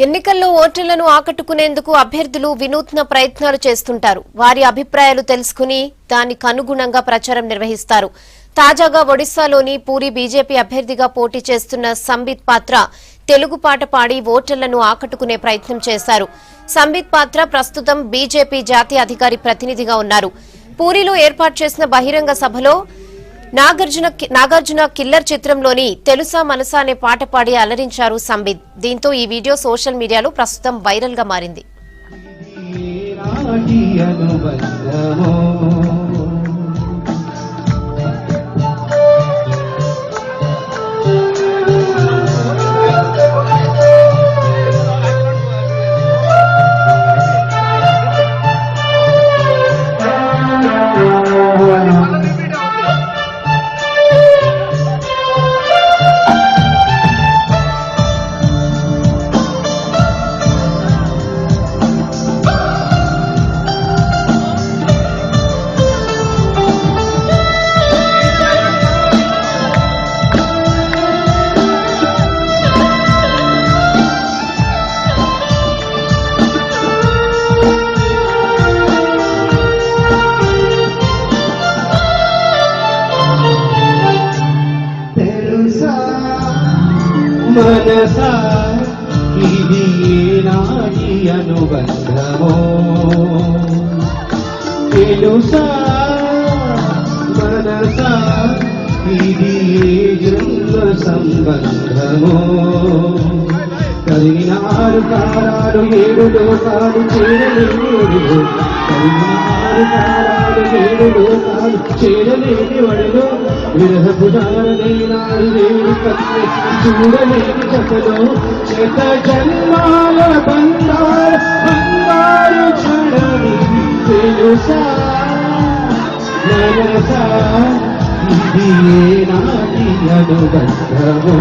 ఎన్నికల్లో ఓటర్లను ఆకట్టుకునేందుకు అభ్యర్థులు వినూత్న ప్రయత్నాలు చేస్తుంటారు. వారి అభిప్రాయాలు తెలుసుకుని దానికి అనుగుణంగా ప్రచారం నిర్వహిస్తారు. తాజాగా ఒడిశాలోని పూరి బీజేపీ అభ్యర్థిగా పోటీ చేస్తున్న సంబిత్ పాత్ర తెలుగు పాట పాడి ఓటర్లను ఆకట్టుకునే ప్రయత్నం చేశారు. సంబిత్ పాత్ర ప్రస్తుతం బీజేపీ జాతీయ అధికారి ప్రతినిధిగా ఉన్నారు. పూరిలో ఏర్పాటు చేసిన బహిరంగ సభలో నాగార్జున కిల్లర్ చిత్రంలోని తెలుసా మనసా అనే పాట పాడి అలరించారు సంబిత్. దీంతో ఈ వీడియో సోషల్ మీడియాలో ప్రస్తుతం వైరల్ గా మారింది. మనసా ఇది నాటి అనుబంధమో తెలుసా మనసా ఇది జన్మ సంబంధమో కలిగినారు కారాలు 7 లోకాలు చేరలేని కలిగినారు కారాలు 7 లోకాలు చేరలేని వడిలో విరహపు దారలేనాడు వేడి కత్తి చూడలేని కథలో శత జన్మాల బంగారు చడని తెలుసా మనసా ఇది నాటి అనుబంధమో